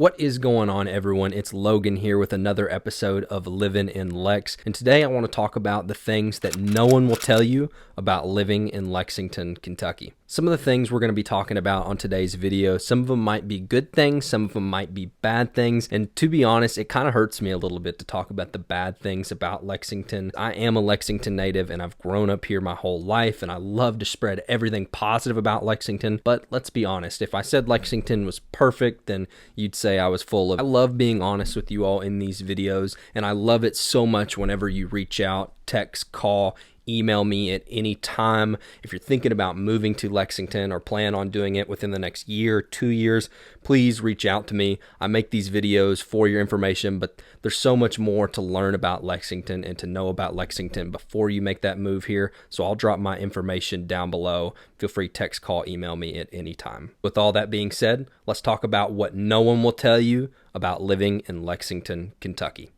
What is going on, everyone? It's Logan here with another episode of Living in Lex, and today I want to talk about the things that no one will tell you about living in Lexington, Kentucky. Some of the things we're going to be talking about on today's video, some of them might be good things, some of them might be bad things, and to be honest, it kind of hurts me a little bit to talk about the bad things about Lexington. I am a Lexington native, and I've grown up here my whole life, and I love to spread everything positive about Lexington, but let's be honest, if I said Lexington was perfect, then you'd say I was full of. I love being honest with you all in these videos, and I love it so much whenever you reach out, text, call, email me at any time. If you're thinking about moving to Lexington or plan on doing it within the next year, 2 years, please reach out to me. I make these videos for your information, but there's so much more to learn about Lexington and to know about Lexington before you make that move here. So I'll drop my information down below. Feel free to text, call, email me at any time. With all that being said, let's talk about what no one will tell you about living in Lexington, Kentucky.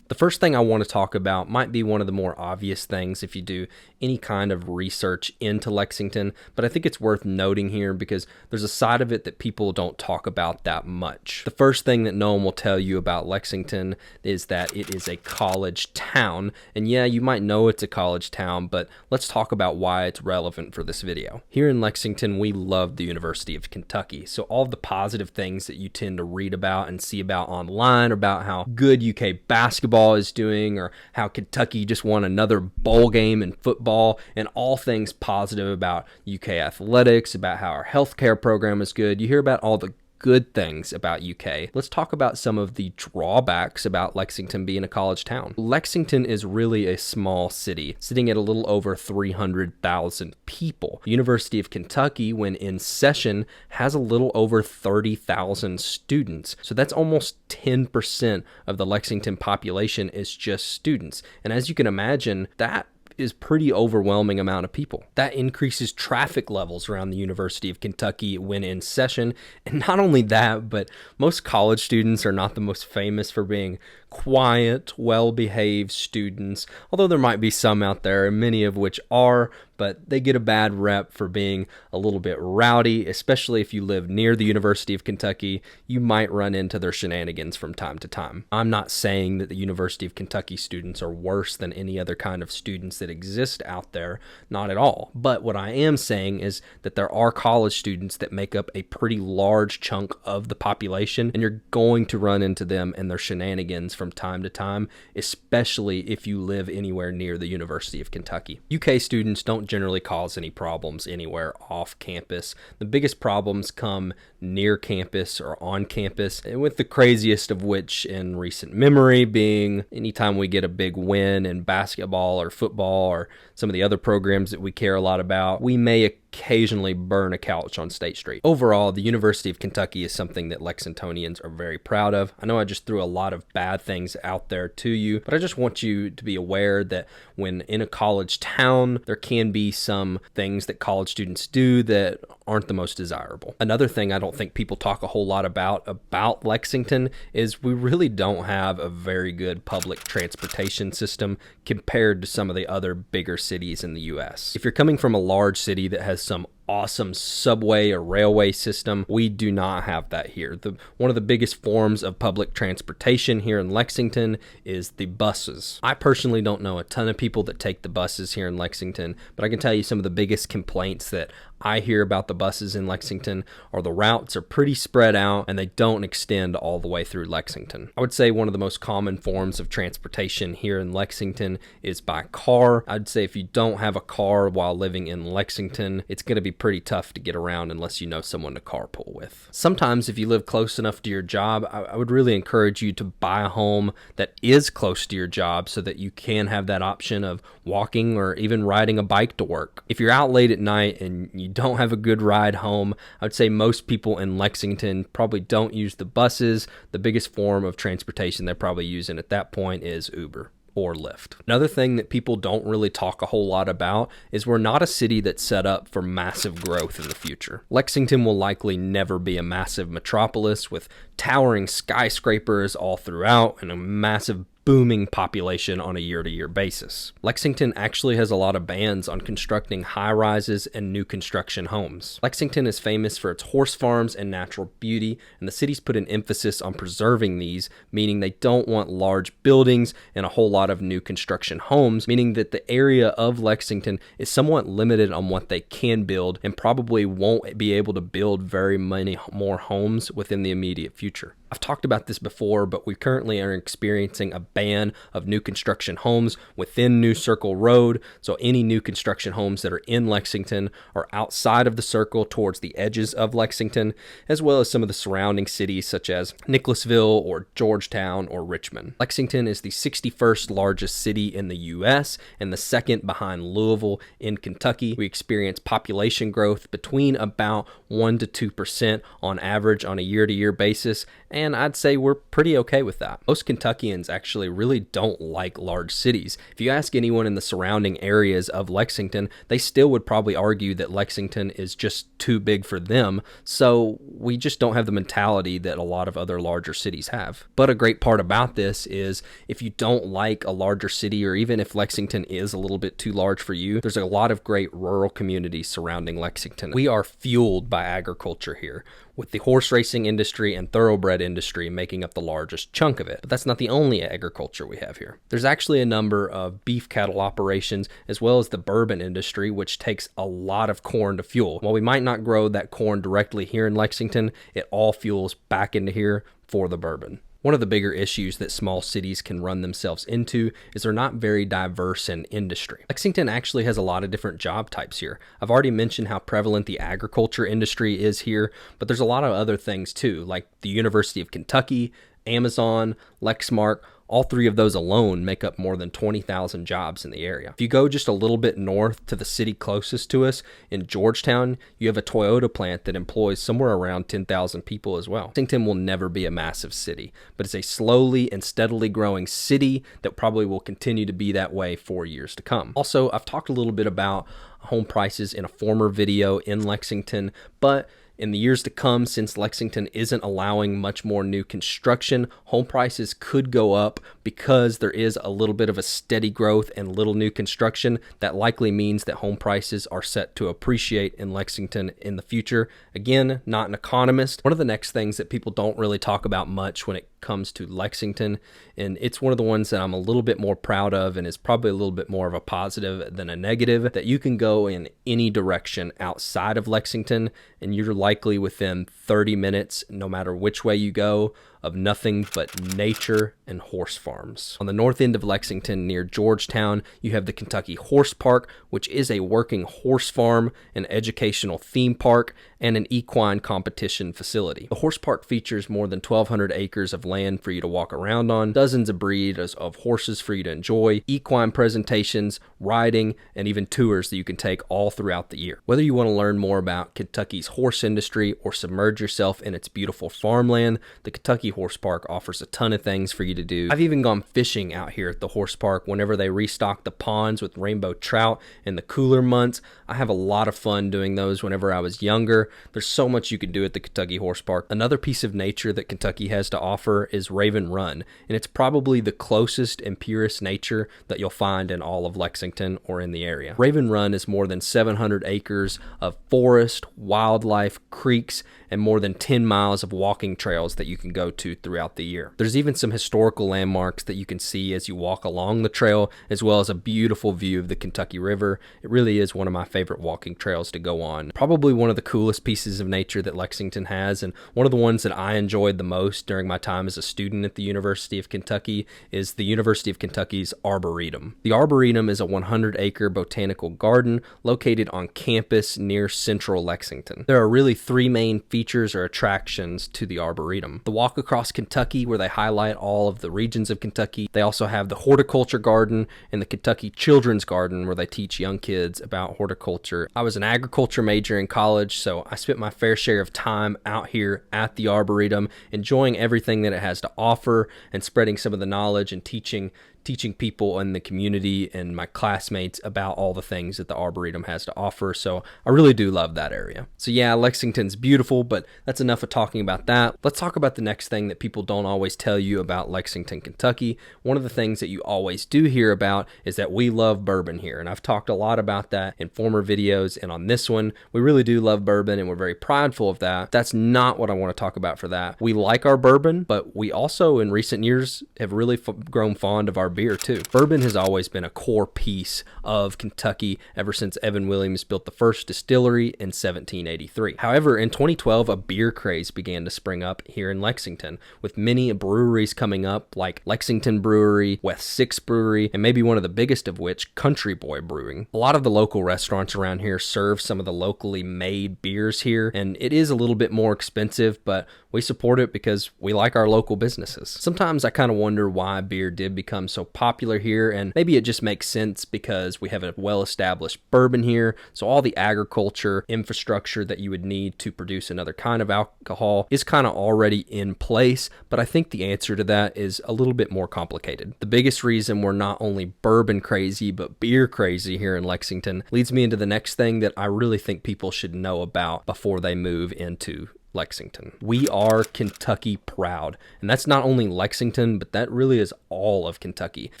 The first thing I want to talk about might be one of the more obvious things if you do any kind of research into Lexington, but I think it's worth noting here because there's a side of it that people don't talk about that much. The first thing that no one will tell you about Lexington is that it is a college town, and yeah, you might know it's a college town, but let's talk about why it's relevant for this video. Here in Lexington, we love the University of Kentucky, so all of the positive things that you tend to read about and see about online about how good UK basketball is doing or how Kentucky just won another bowl game in football and all things positive about UK athletics, about how our healthcare program is good. You hear about all the good things about UK. Let's talk about some of the drawbacks about Lexington being a college town. Lexington is really a small city, sitting at a little over 300,000 people. The University of Kentucky, when in session, has a little over 30,000 students. So that's almost 10% of the Lexington population is just students. And as you can imagine, that is pretty overwhelming amount of people. That increases traffic levels around the University of Kentucky when in session. And not only that, but most college students are not the most famous for being quiet, well-behaved students, although there might be some out there, many of which are, but they get a bad rep for being a little bit rowdy, especially if you live near the University of Kentucky. You might run into their shenanigans from time to time. I'm not saying that the University of Kentucky students are worse than any other kind of students that exist out there, not at all. But what I am saying is that there are college students that make up a pretty large chunk of the population, and you're going to run into them and their shenanigans from time to time, especially if you live anywhere near the University of Kentucky. UK students don't generally cause any problems anywhere off campus. The biggest problems come near campus or on campus, and with the craziest of which in recent memory being anytime we get a big win in basketball or football or some of the other programs that we care a lot about, we may occasionally burn a couch on State Street. Overall, the University of Kentucky is something that Lexingtonians are very proud of. I know I just threw a lot of bad things out there to you, but I just want you to be aware that when in a college town, there can be some things that college students do that aren't the most desirable. Another thing I don't think people talk a whole lot about Lexington is we really don't have a very good public transportation system compared to some of the other bigger cities in the US. If you're coming from a large city that has some awesome subway or railway system, we do not have that here. One of the biggest forms of public transportation here in Lexington is the buses. I personally don't know a ton of people that take the buses here in Lexington, but I can tell you some of the biggest complaints that I hear about the buses in Lexington are the routes are pretty spread out and they don't extend all the way through Lexington. I would say one of the most common forms of transportation here in Lexington is by car. I'd say if you don't have a car while living in Lexington, it's going to be pretty tough to get around unless you know someone to carpool with. Sometimes if you live close enough to your job, I would really encourage you to buy a home that is close to your job so that you can have that option of walking or even riding a bike to work. If you're out late at night and you don't have a good ride home, I would say most people in Lexington probably don't use the buses. The biggest form of transportation they're probably using at that point is Uber or Lyft. Another thing that people don't really talk a whole lot about is we're not a city that's set up for massive growth in the future. Lexington will likely never be a massive metropolis with towering skyscrapers all throughout and a massive booming population on a year-to-year basis. Lexington actually has a lot of bans on constructing high-rises and new construction homes. Lexington is famous for its horse farms and natural beauty, and the city's put an emphasis on preserving these, meaning they don't want large buildings and a whole lot of new construction homes, meaning that the area of Lexington is somewhat limited on what they can build and probably won't be able to build very many more homes within the immediate future. I've talked about this before, but we currently are experiencing a ban of new construction homes within New Circle Road. So any new construction homes that are in Lexington are outside of the circle towards the edges of Lexington, as well as some of the surrounding cities such as Nicholasville or Georgetown or Richmond. Lexington is the 61st largest city in the U.S. and the second behind Louisville in Kentucky. We experience population growth between about 1 to 2% on average on a year-to-year basis, and I'd say we're pretty okay with that. Most Kentuckians actually really don't like large cities. If you ask anyone in the surrounding areas of Lexington, they still would probably argue that Lexington is just too big for them, so we just don't have the mentality that a lot of other larger cities have. But a great part about this is if you don't like a larger city, or even if Lexington is a little bit too large for you, there's a lot of great rural communities surrounding Lexington. We are fueled by agriculture here, with the horse racing industry and thoroughbred industry making up the largest chunk of it. But that's not the only agriculture we have here. There's actually a number of beef cattle operations, as well as the bourbon industry, which takes a lot of corn to fuel. While we might not grow that corn directly here in Lexington, it all fuels back into here for the bourbon. One of the bigger issues that small cities can run themselves into is they're not very diverse in industry. Lexington actually has a lot of different job types here. I've already mentioned how prevalent the agriculture industry is here, but there's a lot of other things too, like the University of Kentucky, Amazon, Lexmark. All three of those alone make up more than 20,000 jobs in the area. If you go just a little bit north to the city closest to us, in Georgetown, you have a Toyota plant that employs somewhere around 10,000 people as well. Lexington will never be a massive city, but it's a slowly and steadily growing city that probably will continue to be that way for years to come. Also, I've talked a little bit about home prices in a former video in Lexington, but in the years to come, since Lexington isn't allowing much more new construction, home prices could go up because there is a little bit of a steady growth and little new construction. That likely means that home prices are set to appreciate in Lexington in the future. Again, not an economist. One of the next things that people don't really talk about much when it comes to Lexington, and it's one of the ones that I'm a little bit more proud of and is probably a little bit more of a positive than a negative, that you can go in any direction outside of Lexington and you're likely within 30 minutes, no matter which way you go, of nothing but nature and horse farms. On the north end of Lexington near Georgetown, you have the Kentucky Horse Park, which is a working horse farm, an educational theme park, and an equine competition facility. The horse park features more than 1,200 acres of land for you to walk around on, dozens of breeds of horses for you to enjoy, equine presentations, riding, and even tours that you can take all throughout the year. Whether you want to learn more about Kentucky's horse industry or submerge yourself in its beautiful farmland, the Kentucky Horse Park offers a ton of things for you to do. I've even gone fishing out here at the horse park whenever they restock the ponds with rainbow trout in the cooler months. I have a lot of fun doing those whenever I was younger. There's so much you can do at the Kentucky Horse Park. Another piece of nature that Kentucky has to offer is Raven Run, and it's probably the closest and purest nature that you'll find in all of Lexington or in the area. Raven Run is more than 700 acres of forest, wildlife, creeks, and more than 10 miles of walking trails that you can go to throughout the year. There's even some historical landmarks that you can see as you walk along the trail, as well as a beautiful view of the Kentucky River. It really is one of my favorite walking trails to go on. Probably one of the coolest pieces of nature that Lexington has, and one of the ones that I enjoyed the most during my time as a student at the University of Kentucky is the University of Kentucky's Arboretum. The Arboretum is a 100-acre botanical garden located on campus near central Lexington. There are really three main features or attractions to the Arboretum. The walk across Kentucky, where they highlight all of the regions of Kentucky. They also have the horticulture garden and the Kentucky Children's Garden, where they teach young kids about horticulture. I was an agriculture major in college, so I spent my fair share of time out here at the Arboretum, enjoying everything that it has to offer and spreading some of the knowledge and teaching teaching people in the community and my classmates about all the things that the Arboretum has to offer. So I really do love that area. So yeah, Lexington's beautiful, but that's enough of talking about that. Let's talk about the next thing that people don't always tell you about Lexington, Kentucky. One of the things that you always do hear about is that we love bourbon here. And I've talked a lot about that in former videos. And on this one, we really do love bourbon and we're very prideful of that. That's not what I want to talk about for that. We like our bourbon, but we also in recent years have really grown fond of our beer too. Bourbon has always been a core piece of Kentucky ever since Evan Williams built the first distillery in 1783. However, in 2012, a beer craze began to spring up here in Lexington, with many breweries coming up like Lexington Brewery, West Six Brewery, and maybe one of the biggest of which, Country Boy Brewing. A lot of the local restaurants around here serve some of the locally made beers here, and it is a little bit more expensive, but we support it because we like our local businesses. Sometimes I kind of wonder why beer did become so popular here, and maybe it just makes sense because we have a well-established bourbon here, so all the agriculture infrastructure that you would need to produce another kind of alcohol is kind of already in place, but I think the answer to that is a little bit more complicated. The biggest reason we're not only bourbon crazy, but beer crazy here in Lexington leads me into the next thing that I really think people should know about before they move into Lexington. We are Kentucky proud, and that's not only Lexington, but that really is all of Kentucky. If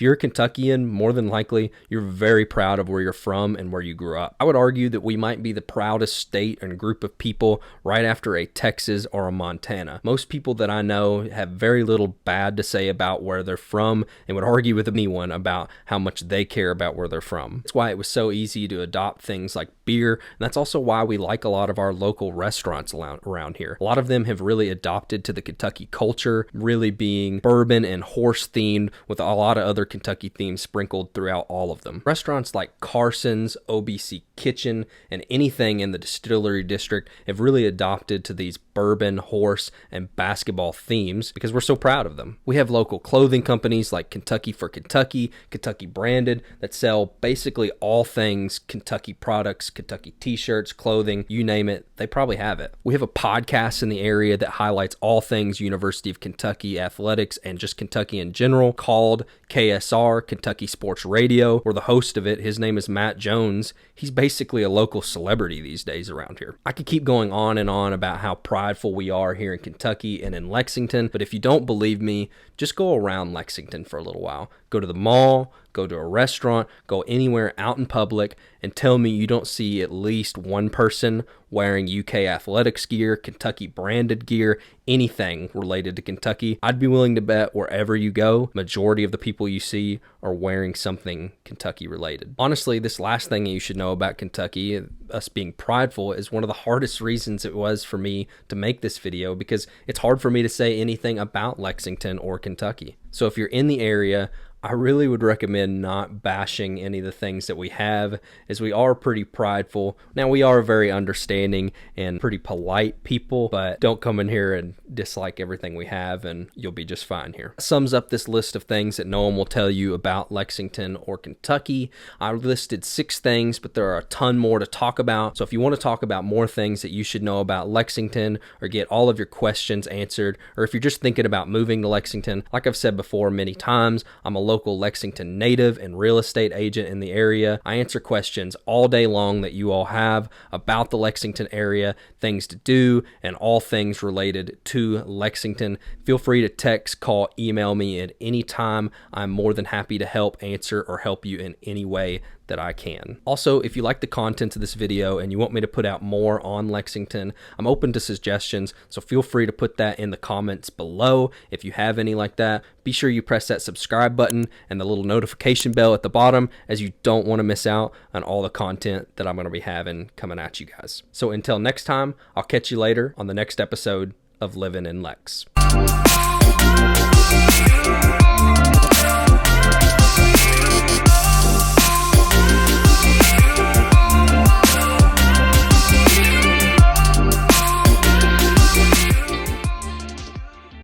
you're a Kentuckian, more than likely, you're very proud of where you're from and where you grew up. I would argue that we might be the proudest state and group of people right after a Texas or a Montana. Most people that I know have very little bad to say about where they're from and would argue with anyone about how much they care about where they're from. That's why it was so easy to adopt things like beer, and that's also why we like a lot of our local restaurants around here. A lot of them have really adopted to the Kentucky culture, really being bourbon and horse themed with a lot of other Kentucky themes sprinkled throughout all of them. Restaurants like Carson's, OBC Kitchen, and anything in the Distillery District have really adopted to these bourbon, horse, and basketball themes because we're so proud of them. We have local clothing companies like Kentucky for Kentucky, Kentucky Branded, that sell basically all things Kentucky products, Kentucky t-shirts, clothing, you name it, they probably have it. We have a podcast in the area that highlights all things University of Kentucky athletics and just Kentucky in general called KSR, Kentucky Sports Radio. We're the host of it. His name is Matt Jones. He's basically a local celebrity these days around here. I could keep going on and on about how prideful we are here in Kentucky and in Lexington, but if you don't believe me, just go around Lexington for a little while. Go to the mall, go to a restaurant, go anywhere out in public, and tell me you don't see at least one person wearing UK athletics gear, Kentucky branded gear, anything related to Kentucky. I'd be willing to bet wherever you go, majority of the people you see are wearing something Kentucky related. Honestly, this last thing you should know about Kentucky, us being prideful, is one of the hardest reasons it was for me to make this video because it's hard for me to say anything about Lexington or Kentucky. So if you're in the area, I really would recommend not bashing any of the things that we have, as we are pretty prideful. Now, we are very understanding and pretty polite people, but don't come in here and dislike everything we have and you'll be just fine here. That sums up this list of things that no one will tell you about Lexington or Kentucky. I listed 6 things, but there are a ton more to talk about. So if you want to talk about more things that you should know about Lexington or get all of your questions answered, or if you're just thinking about moving to Lexington, like I've said before many times, I'm a local Lexington native and real estate agent in the area. I answer questions all day long that you all have about the Lexington area, things to do, and all things related to Lexington. Feel free to text, call, email me at any time. I'm more than happy to help answer or help you in any way that I can. Also, if you like the content of this video and you want me to put out more on Lexington, I'm open to suggestions, so feel free to put that in the comments below. If you have any like that, be sure you press that subscribe button and the little notification bell at the bottom, as you don't want to miss out on all the content that I'm going to be having coming at you guys. So until next time, I'll catch you later on the next episode of Living in Lex.